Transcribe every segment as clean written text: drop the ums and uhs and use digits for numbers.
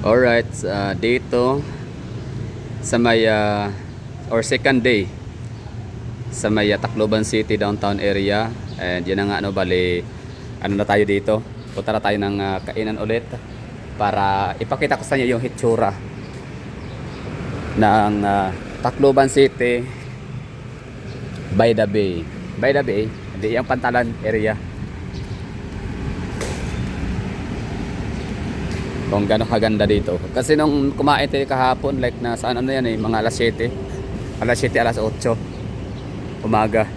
Alright, dito sa may or second day sa may Tacloban City downtown area. And yun na nga, ano, bali ano na tayo dito, punta na tayo ng kainan ulit para ipakita ko sa inyo yung hitsura ng Tacloban City by the bay. By the bay, hindi yung Pantalan area. Kung gano'ng kaganda dito. Kasi nung kumain tayo kahapon, like na saan ano yan mga alas 7. Alas 7, alas 8 umaga.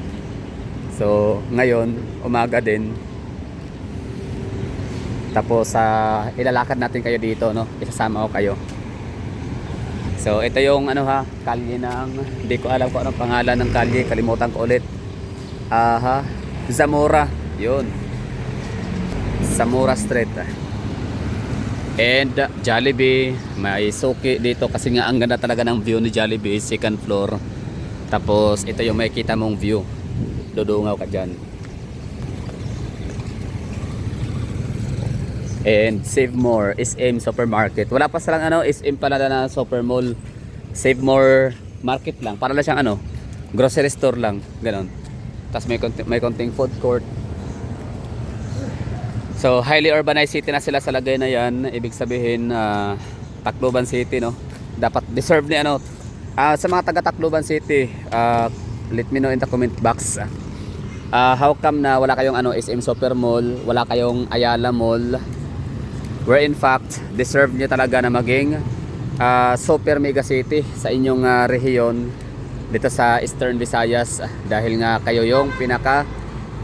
So ngayon umaga din. Tapos ilalakad natin kayo dito, no? Isasama ko kayo. So ito yung kalye ng, hindi ko alam kung anong pangalan ng kalye, kalimutan ko ulit. Zamora, yun. Zamora Street. And Jollibee, may suki dito kasi nga ang ganda talaga ng view ni Jollibee, second floor. Tapos ito yung makikita mong view. Dudungaw ka dyan. And Save More, SM Supermarket. Wala pa silang SM pala na super mall. Save More Market lang. Para lang siyang grocery store lang, ganon. Tapos may konting food court. So highly urbanized city na sila sa lagay na yan. Ibig sabihin Tacloban City, no? Dapat deserve ni sa mga taga Tacloban City, let me know in the comment box. How come na wala kayong SM Super Mall, wala kayong Ayala Mall, where in fact deserve niyo talaga na maging super mega city sa inyong rehiyon dito sa Eastern Visayas, dahil nga kayo yung pinaka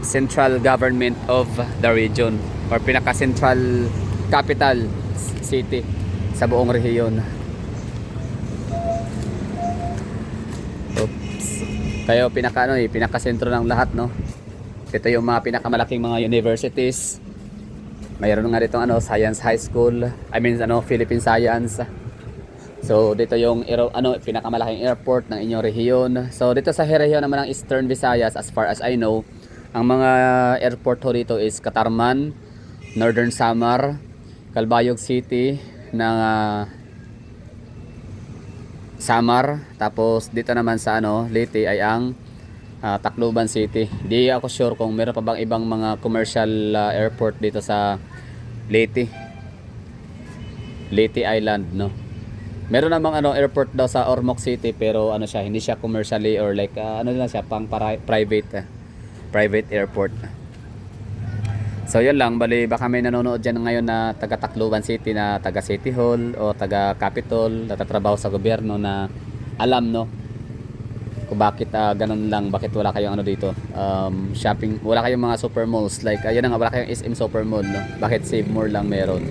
central government of the region or pinaka central capital city sa buong rehiyon. Oops. Kayo pinaka sentro ng lahat, no? Ito yung mga pinakamalaking mga universities. Mayroon nga dito Science High School, Philippine Science. So dito yung pinakamalaking airport ng inyong rehiyon. So dito sa rehiyon naman ng Eastern Visayas, as far as I know, ang mga airport ho dito is Catarman, Northern Samar, Calbayog City ng Samar. Tapos dito naman sa Leyte ay ang Tacloban City. Di ako sure kung meron pa bang ibang mga commercial airport dito sa Leyte. Leyte Island, no? Meron namang airport daw sa Ormoc City, pero hindi siya commercially or like lang siya pang private airport. So yun lang, bali baka may nanonood dyan ngayon na taga Tacloban City, na taga City Hall o taga Capitol, natatrabaho sa gobyerno, na alam, no, kung bakit ganun lang, bakit wala kayong dito shopping, wala kayong mga super malls, like wala kayong SM Super Mall, no? Bakit Save More lang meron?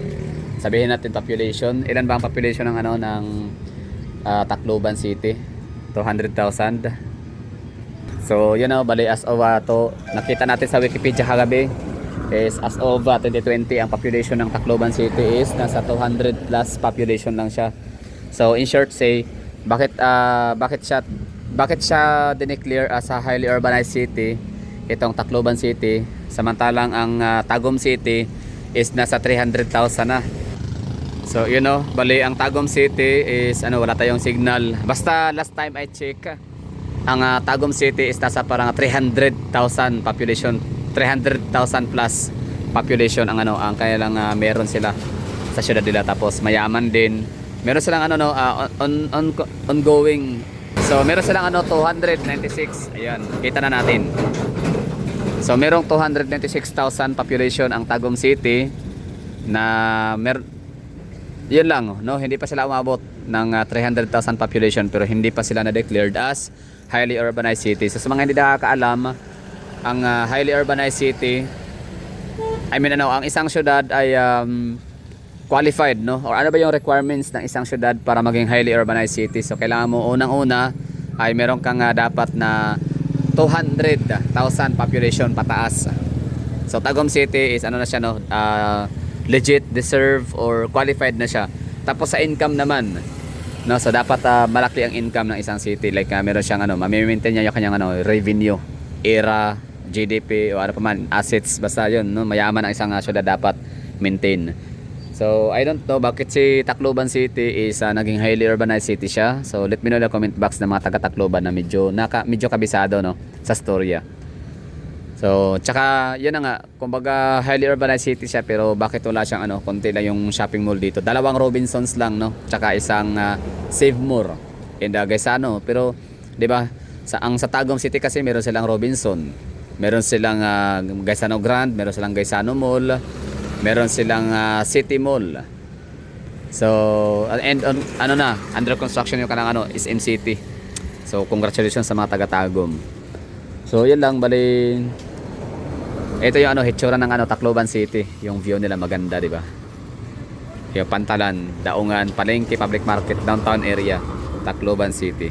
Sabihin natin population, ilan ba ang population ng Tacloban City? 200,000. So yun bali as of to nakita natin sa Wikipedia kagabi is as of 2020 ang population ng Tacloban City is nasa 200 plus population lang siya. So in short say, bakit siya dineclare as a highly urbanized city itong Tacloban City, samantalang ang Tagum City is nasa 300,000 na. So bali ang Tagum City is wala tayong signal. Basta last time I check, ang Tagum City is nasa parang 300,000 population, 300,000 plus population ang kanilang meron sila sa syudad nila. Tapos mayaman din, meron silang ongoing. So meron silang 296. Ayan, kita na natin. So merong 296,000 population ang Tagum City, na yun lang, no, hindi pa sila umabot ng 300,000 population, pero hindi pa sila na-declared as highly urbanized city. So sa mga hindi nakakaalam, ang highly urbanized city, ang isang syudad ay qualified, no? Or ano ba yung requirements ng isang syudad para maging highly urbanized city? So kailangan mo unang-una ay meron kang dapat na 200,000 population pataas. So Tagum City is na siya, no? Legit, deserve, or qualified na siya. Tapos sa income naman, no, so dapat malaki ang income ng isang city, like meron siyang ma-maintain niya yung kanyang revenue, era, GDP o pa man, assets, basta yun, no, mayaman ang isang syudad dapat maintain. So I don't know bakit si Tacloban City is naging highly urbanized city siya. So let me know in the comment box ng mga taga Tacloban na medyo kabisado no sa storya. So tsaka yan na nga, kumbaga highly urbanized city siya, pero bakit wala siyang konti lang yung shopping mall dito. Dalawang Robinsons lang no, tsaka isang Save More in Gaisano. Pero 'di ba, sa Tagum City kasi meron silang Robinson. Meron silang Gaisano Grand, meron silang Gaisano Mall, meron silang City Mall. So and under construction yung kanang SM City. So congratulations sa mga taga Tagum. So yun lang, bali ito yung hitsura ng Tacloban City. Yung view nila maganda, di ba? Yung Pantalan, Daungan, Palengke, Public Market, downtown area, Tacloban City.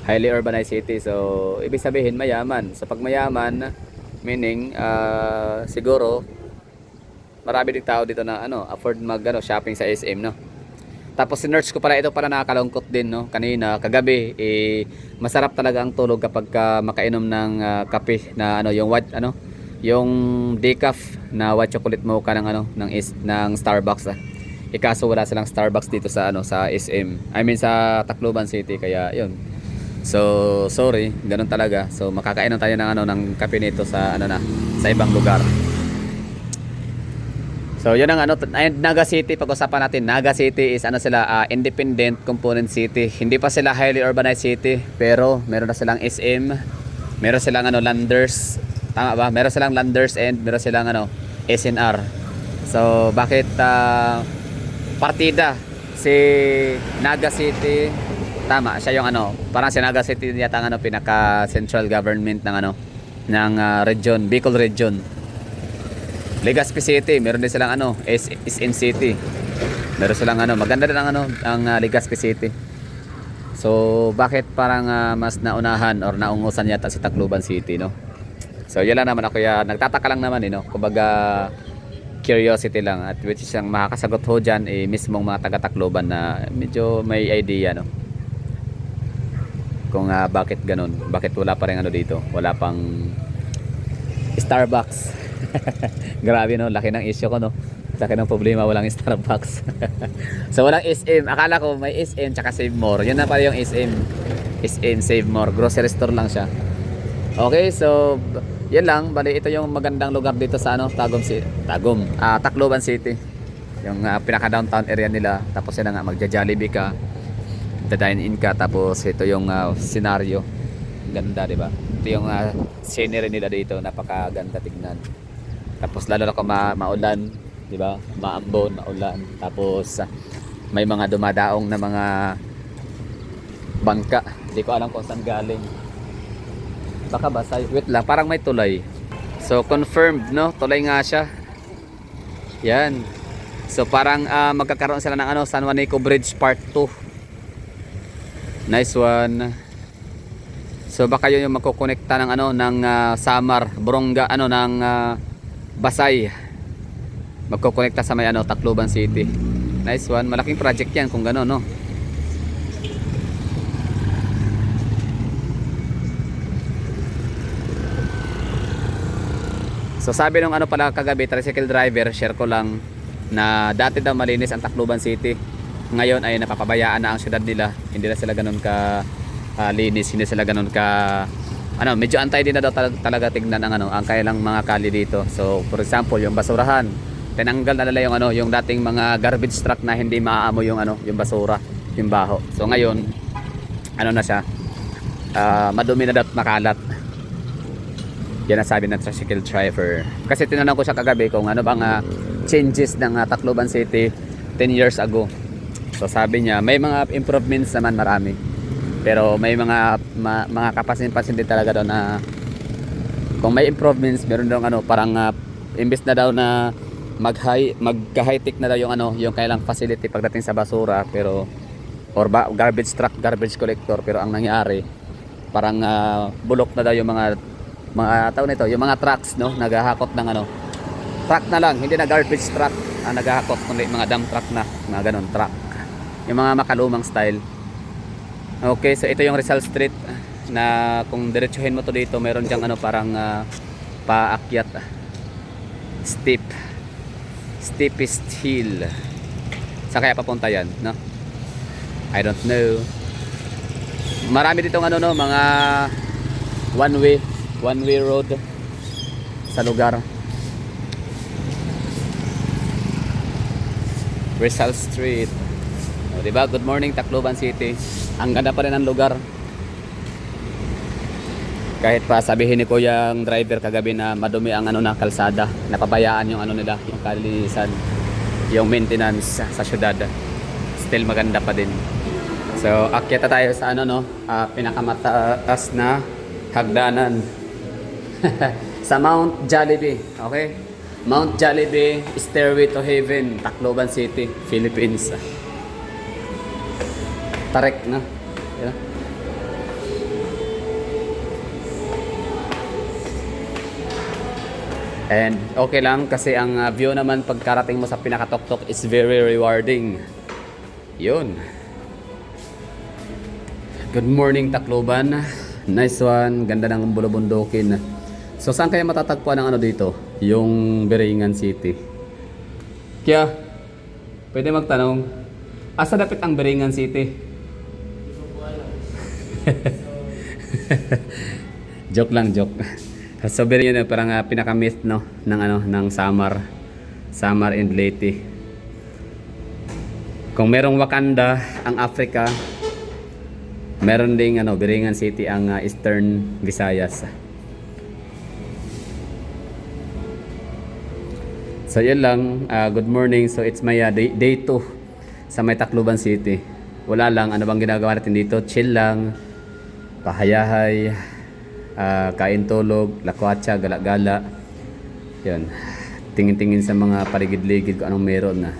Highly urbanized city. So ibig sabihin mayaman. Sa pagmayaman, meaning siguro marami ding tao dito na afford shopping sa SM, no. Tapos sinearch ko pala ito, para nakakalungkot din no. Kanina kagabi masarap talaga ang tulog kapag makainom ng kape na yung decaf na white chocolate mocha ng Starbucks. Ikaso wala silang Starbucks dito sa sa SM. I mean sa Tacloban City, kaya yun. So sorry, ganun talaga. So makakainom tayo ng kape nito sa sa ibang lugar. So yun ang Naga City, pag-usapan natin. Naga City is sila, independent component city. Hindi pa sila highly urbanized city, pero meron na silang SM, meron silang landers, tama ba? Meron silang landers and meron silang SNR. So bakit partida si Naga City? Tama, siya yung parang si Naga City yata pinaka central government ng region, Bicol region. Legazpi City, meron din silang SM City. Meron silang maganda din ang Legazpi City. So bakit parang mas naunahan or naungusan yata si Tacloban City, no? So yun lang naman ako, kaya nagtataka lang naman no. Kumbaga curiosity lang, at which is ang makakasagot ho dyan mismong mga taga Tacloban na medyo may idea, no, kung bakit ganun, bakit wala pa rin dito, wala pang Starbucks. Grabe no, laki ng issue ko no, laki ng problema, walang Starbucks. So walang SM, akala ko may SM tsaka Save More, yun na pala yung SM Save More, grocery store lang siya. Okay, so yan lang, bali ito yung magandang lugar dito sa Tacloban City, yung pinaka downtown area nila. Tapos yun nga, magja-Jollibee ka, dine-in ka, tapos ito yung scenario, ganda, di ba? Ito yung scenery nila dito, napakaganda tignan. Tapos lalo na kung maulan, di ba? Maambon, maulan. Tapos may mga dumadaong na mga bangka, hindi ko alam kung saan galing, baka basa, wait lang, parang may tulay. So confirmed no, tulay nga siya. Yan. So parang magkakaroon sila ng San Juanico Bridge Part 2. Nice one. So baka yun yung magkokonekta ng ng Samar, Boronga, ng Basay. Magkokonekta sa may Tacloban City. Nice one. Malaking project yan kung gano'n, no. So sabi nung pala kagabi, tricycle driver, share ko lang na dati daw malinis ang Tacloban City. Ngayon ay napapabayaan na ang syudad nila. Hindi na sila ganun ka linis, hindi sila ganun ka medyo antay din na daw talaga tignan ang kailang mga kali dito. So for example, yung basurahan, tinanggal na nila yung dating mga garbage truck na hindi maaamo yung yung basura, yung baho. So ngayon na siya, madumi na daw at makalat. Yan ang sabi ng tricycle driver. Kasi tinanong ko siya kagabi kung bang changes ng Tacloban City 10 years ago. So sabi niya may mga improvements naman, marami. Pero may mga kapasin-pasin din talaga daw na kung may improvements, meron daw parang imbes na daw na magka-high-tech na daw yung kailang facility pagdating sa basura, pero garbage truck, garbage collector, pero ang nangyari parang bulok na daw yung mga tao nito, yung mga trucks, no, naghahakot ng truck na lang, hindi na garbage truck ang naghahakot, kundi mga dump truck na, mga ganun truck, yung mga makalumang style. Okay, so ito yung Rizal Street na kung diretsuhin mo to dito, meron diyang parang paakyat. Steep. Steepest hill. Saan kaya papunta yan, no? I don't know. Marami ditong ano, no, mga one way road sa lugar. Rizal Street. O, diba? Good morning, Tacloban City. Ang ganda pa rin ang lugar. Kahit pa sabihin ni Kuya ang driver kagabi na madumi ang ano na kalsada, napabayaan yung ano nila, yung kalinisan, yung maintenance sa syudad. Still maganda pa din. So, akyat tayo sa ano, no, pinakamataas na hagdanan. Sa Mount Jollibee, okay? Mount Jollibee, Stairway to Heaven, Tacloban City, Philippines. Tarek na. Yeah. And okay lang kasi ang view naman pagkarating mo sa pinakatoktok is very rewarding. Yun. Good morning, Tacloban. Nice one. Ganda ng bulubundukin. So saan kaya matatagpuan ang ano dito? Yung Biringan City. Kaya pwede magtanong, asa dapat ang Biringan City? Joke lang, joke. So Biringan parang pinaka-myth, no, ng ano, ng Samar and Leyte. Kung merong Wakanda ang Africa, meron ding ano, Biringan City ang Eastern Visayas. So yun lang, good morning. So it's my day 2 sa may Tacloban City. Wala lang, ano bang ginagawa natin dito? Chill lang, pahayahay, kain tulog, lakwatsa, gala-gala. Yun, tingin-tingin sa mga paligid-ligid kung anong meron na.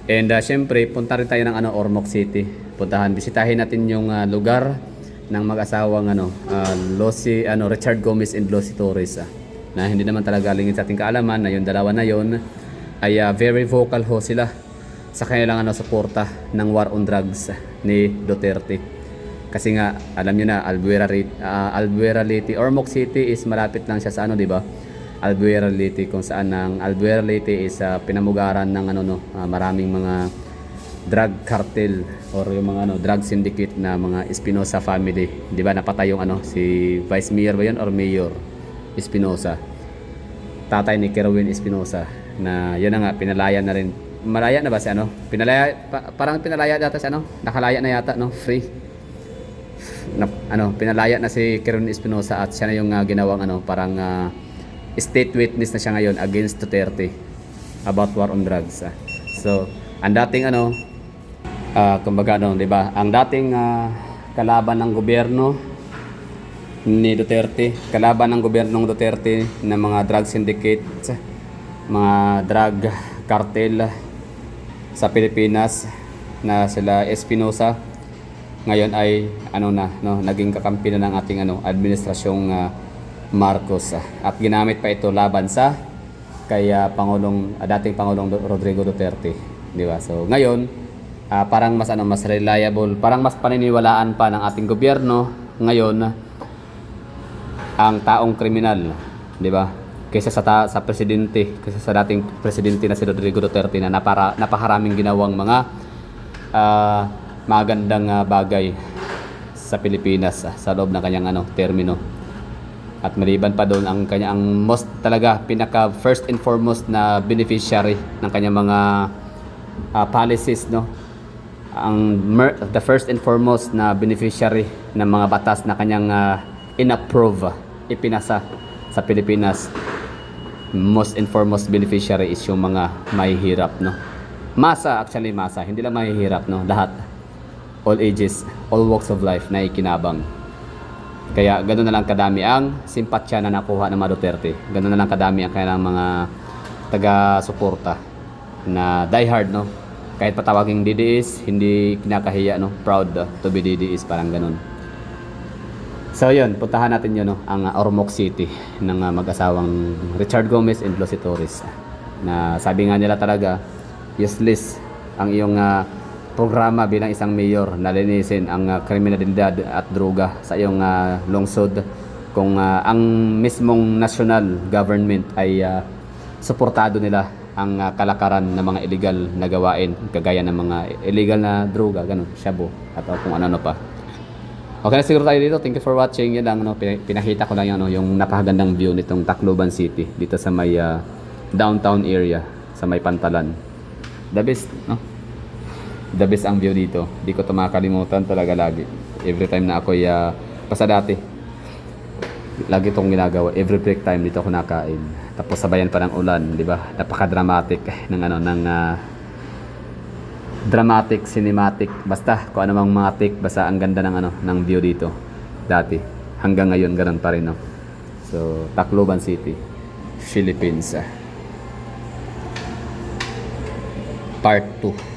And syempre, punta rin tayo ng ano, Ormoc City. Puntahan, bisitahin natin yung lugar ng mag-asawang Richard Gomez and Lucy Torres. Na hindi naman talaga lingid sa ating kaalaman na yung dalawa na yon ay very vocal ho sila sa kanilang suporta ng war on drugs ni Duterte. Kasi nga, alam nyo na, Albuera Leyte, Ormoc City is malapit lang siya sa di ba? Albuera Leyte, kung saan ang Albuera Leyte is pinamugaran ng maraming mga drug cartel or yung mga drug syndicate na mga Espinosa family. Di ba napatay yung si Vice Mayor ba yun or Mayor Espinosa, tatay ni Kerwin Espinosa, na yun na nga, pinalaya na rin. Malaya na ba si parang pinalaya data si nakalaya na yata, free na, pinalaya na si Kerwin Espinosa at siya na yung ginawang parang state witness na siya ngayon against Duterte about war on drugs. So ang dating kumbaga di ba, ang dating kalaban ng gobyerno ni Duterte, kalaban ng gobyernong Duterte ng mga drug syndicate, mga drug cartel sa Pilipinas na sila Espinosa, ngayon ay naging kakampi na ng ating administrasyong Marcos, at ginamit pa ito laban sa kay dating Pangulong Rodrigo Duterte, di ba? So ngayon parang mas reliable, parang mas paniniwalaan pa ng ating gobyerno ngayon ang taong kriminal, di ba? Kaysa sa presidente, kaysa sa dating presidente na si Rodrigo Duterte na napakaraming ginawang mga magandang bagay sa Pilipinas sa loob ng kanyang termino. At maliban pa doon ang kanyang most talaga pinaka first and foremost na beneficiary ng kanyang mga policies, no? The first and foremost na beneficiary ng mga batas na kanyang ipinasa sa Pilipinas, most and foremost beneficiary is yung mga mahihirap, no? Masa, hindi lang mahihirap, no? Lahat, all ages, all walks of life na ikinabang. Kaya ganoon na lang kadami ang simpatsya na nakuha ng mga Duterte. Ganoon na lang kadami ang kanilang mga taga-suporta na diehard, no? Kahit patawaging DDS, hindi kinakahiya, no? Proud to be DDS, parang ganun. So yun, puntahan natin yun, ang Ormoc City ng mag-asawang Richard Gomez and Lucy Torres, na sabi nga nila talaga useless ang iyong programa bilang isang mayor na linisin ang kriminalidad at droga sa iyong lungsod kung ang mismong national government ay suportado nila ang kalakaran ng mga illegal na gawain, kagaya ng mga illegal na droga, ganun, shabu, at kung ano-ano pa. Okay na siguro tayo dito. Thank you for watching. Yun lang, ano, pinakita ko lang yung, ano, yung napakagandang view nitong Tacloban City dito sa may downtown area, sa may Pantalan. The best, no? The best ang view dito. Di ko ito makakalimutan talaga lagi. Every time na ako basta dati, lagi itong ginagawa. Every break time dito ako nakain. Tapos sabayan pa ng ulan, di ba? Napaka-dramatic ng ano, ng dramatic, cinematic, basta kung ano mang mga take, basta ang ganda ng ano, ng view dito dati. Hanggang ngayon ganun pa rin, no? So, Tacloban City, Philippines. Part 2.